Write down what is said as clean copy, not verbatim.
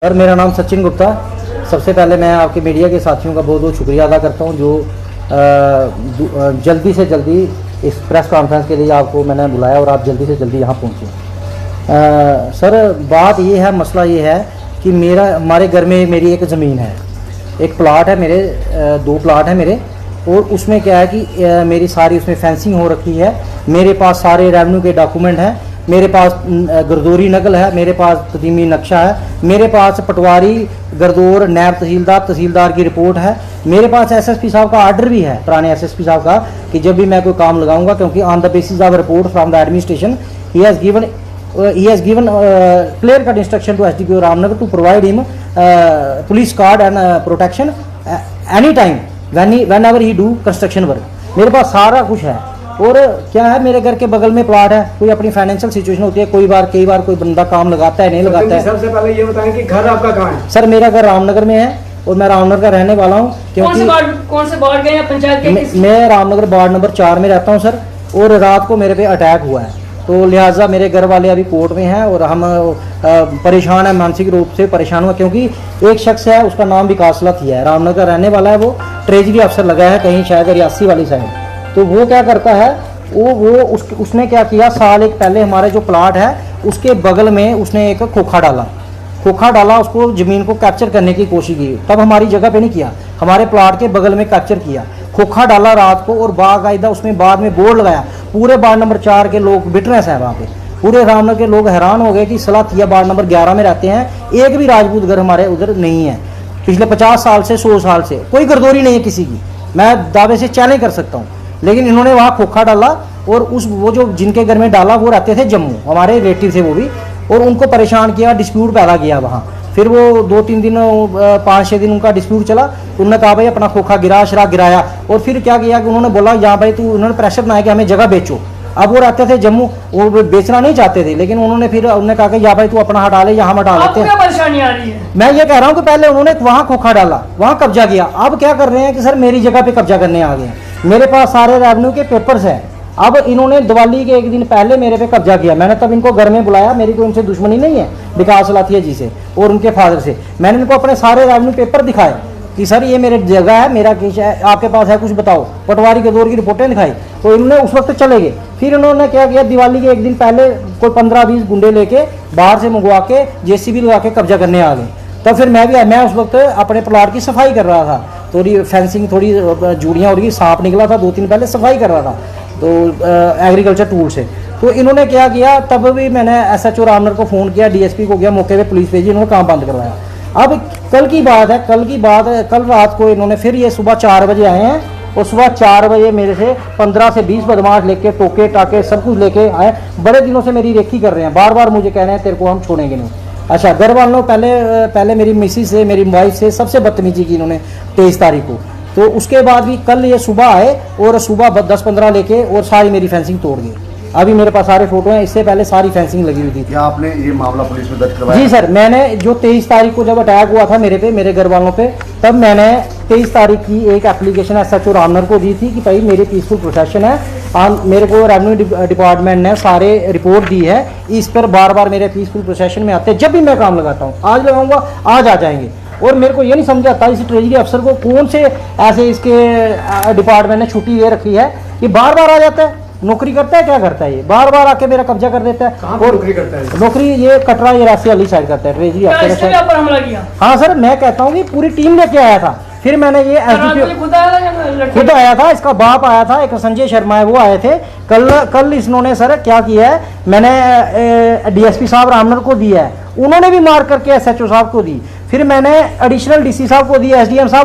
Sir मेरा नाम सचिन गुप्ता। सबसे पहले मैं आपके मीडिया के साथियों का बहुत बहुत शुक्रिया अदा करता हूं जो जल्दी से जल्दी इस प्रेस कॉन्फ्रेंस के लिए आपको मैंने बुलाया और आप जल्दी से जल्दी यहां पहुंचे। सर बात ये है, मसला ये है कि हमारे घर में मेरी एक ज़मीन है, एक प्लाट है मेरे, 2 प्लाट है मेरे, और उसमें क्या है कि मेरी सारी उसमें फेंसिंग हो रखी है। मेरे पास सारे रेवेन्यू के डॉक्यूमेंट हैं, मेरे पास गरदौरी नकल है, मेरे पास कदीमी नक्शा है, मेरे पास पटवारी गरदौर नायब तहसीलदार की रिपोर्ट है, मेरे पास एसएसपी साहब का आर्डर भी है, पुराने एसएसपी साहब का, कि जब भी मैं कोई काम लगाऊंगा, क्योंकि on the basis of report from the administration he has given clear cut instruction to SDPO Ramnagar to provide him police guard and protection any time whenever he do construction work. मेरे पास सारा कुछ है। और क्या है, मेरे घर के बगल में प्लाट है, कोई अपनी फाइनेंशियल सिचुएशन होती है, कई बार कोई बंदा काम लगाता है, नहीं लगाता है। सबसे पहले ये बताएं कि घर आपका कहाँ है? सर मेरा घर रामनगर में है और मैं रामनगर का रहने वाला हूँ। क्योंकि कौन से वार्ड के पंचायत के? मैं रामनगर वार्ड नंबर 4 में रहता हूँ सर। और रात को मेरे पे अटैक हुआ है, तो लिहाजा मेरे घर वाले अभी कोर्ट में हैं और हम परेशान हैं, मानसिक रूप से परेशान हुआ, क्योंकि एक शख्स है, उसका नाम विकास लथिया है, रामनगर रहने वाला है, वो ट्रेजरी अफसर लगा है कहीं शायद रियासी वाली साइड। तो वो क्या करता है, उसने क्या किया, साल एक पहले हमारे जो प्लाट है उसके बगल में उसने एक खोखा डाला, उसको ज़मीन को कैप्चर करने की कोशिश की। तब हमारी जगह पे नहीं किया, हमारे प्लाट के बगल में कैप्चर किया, खोखा डाला रात को, और बाकायदा उसमें बाद में बोर्ड लगाया। पूरे वार्ड नंबर 4 के लोग विटनेस हैं वहाँ पे, पूरे रामनगर के लोग हैरान हो गए कि सलाथिया वार्ड नंबर 11 में रहते हैं, एक भी राजपूत घर हमारे उधर नहीं है। पिछले 50 साल से 100 साल से कोई गर्दौरी नहीं है किसी की, मैं दावे से चैलेंज कर सकता हूँ। लेकिन इन्होंने वहाँ खोखा डाला, और वो जो जिनके घर में डाला वो रहते थे जम्मू, हमारे रिलेटिव थे वो भी, और उनको परेशान किया, डिस्प्यूट पैदा किया वहाँ। फिर वो 2-3 दिन 5-6 दिन उनका डिस्प्यूट चला, तो उन्होंने कहा भाई अपना खोखा गिराया, और फिर क्या किया कि उन्होंने बोला यहाँ भाई उन्होंने प्रेशर बनाया कि हमें जगह बेचो। अब वो रहते थे जम्मू, वो बेचना नहीं चाहते थे, लेकिन उन्होंने कहा कि या भाई तू अपना हटा ले, यहाँ हटा लेते हैं। परेशानी आ रही है? मैं ये कह रहा हूँ कि पहले उन्होंने वहाँ खोखा डाला, वहाँ कब्जा किया, अब क्या कर रहे हैं कि सर मेरी जगह पे कब्जा करने आ गए हैं। मेरे पास सारे रेवेन्यू के पेपर्स हैं। अब इन्होंने दिवाली के एक दिन पहले मेरे पे कब्जा किया। मैंने तब इनको घर में बुलाया, मेरी कोई उनसे दुश्मनी नहीं है, विकास लाथिया जी से और उनके फादर से। मैंने इनको अपने सारे रेवेन्यू पेपर दिखाए कि सर ये मेरी जगह है, मेरा केस है, आपके पास है कुछ बताओ, पटवारी के दौर की रिपोर्टें दिखाई, तो इन्होंने उस वक्त चले गए। फिर इन्होंने क्या किया, दिवाली के एक दिन पहले कोई 15-20 गुंडे लेके बाहर से मंगवा के जेसीबी लगा के कब्जा करने आ गए। तब फिर मैं उस वक्त अपने प्लाट की सफाई कर रहा था, थोड़ी फेंसिंग, थोड़ी जूड़ियाँ और सांप निकला था 2-3 पहले, सफाई कर रहा था तो एग्रीकल्चर टूल से। तो इन्होंने क्या किया, तब भी मैंने एसएचओ रामनगर को फ़ोन किया, डीएसपी को गया, मौके पे पुलिस भेजी, इन्होंने काम बंद करवाया। अब कल की बात है, कल रात को इन्होंने फिर ये सुबह 4 बजे आए हैं, और सुबह 4 बजे मेरे से 15 से 20 बदमाश लेके टोके टाके सब कुछ लेके आए। बड़े दिनों से मेरी रेखी कर रहे हैं, बार बार मुझे कह रहे हैं तेरे को हम छोड़ेंगे नहीं। अच्छा, घर वालों पहले मेरी मिसिस से, मेरी वाइफ से सबसे बदतमीजी की इन्होंने 23 तारीख को। तो उसके बाद भी कल ये सुबह आए और सुबह 10-15 लेके और सारी मेरी फेंसिंग तोड़ गई। अभी मेरे पास सारे फोटो हैं, इससे पहले सारी फेंसिंग लगी हुई थी। क्या आपने ये मामला पुलिस में दर्ज करवाया? जी सर, मैंने जो 23 तारीख को जब अटैक हुआ था मेरे घर वालों पे, तब मैंने 23 तारीख की एक एप्लीकेशन एसएचओ रामनगर को दी थी कि भाई मेरी पीसफुल प्रोसेशन है, मेरे को रेवेन्यू डिपार्टमेंट ने सारे रिपोर्ट दी है, इस पर बार बार मेरे पीसफुल प्रोसेशन में आते हैं। जब भी मैं काम लगाता हूँ, आज लगाऊंगा आज आ जाएंगे। और मेरे को ये नहीं समझ आता इस ट्रेजरी अफसर को कौन से ऐसे इसके डिपार्टमेंट ने छुट्टी दे रखी है कि बार बार आ जाता है, नौकरी करता है, क्या करता है ये, बार बार आके मेरा कब्जा कर देता है। और नौकरी करता है? नौकरी ये कटरा ये रास्ते वाली साइड करता है, ट्रेजरी अफसर। हमला किया? हाँ सर, मैं कहता हूँ कि पूरी टीम लेके आया था। फिर मैंने ये एसडीपीओ खुद आया था, इसका बाप आया था, एक संजय शर्मा है, वो आए थे। कल इन्होंने सर क्या किया है, मैंने डीएसपी साहब रामनगर को दिया है, उन्होंने भी मार करके एसएचओ साहब को दी। फिर मैंने एडिशनल डीसी साहब को दी, एसडीएम साहब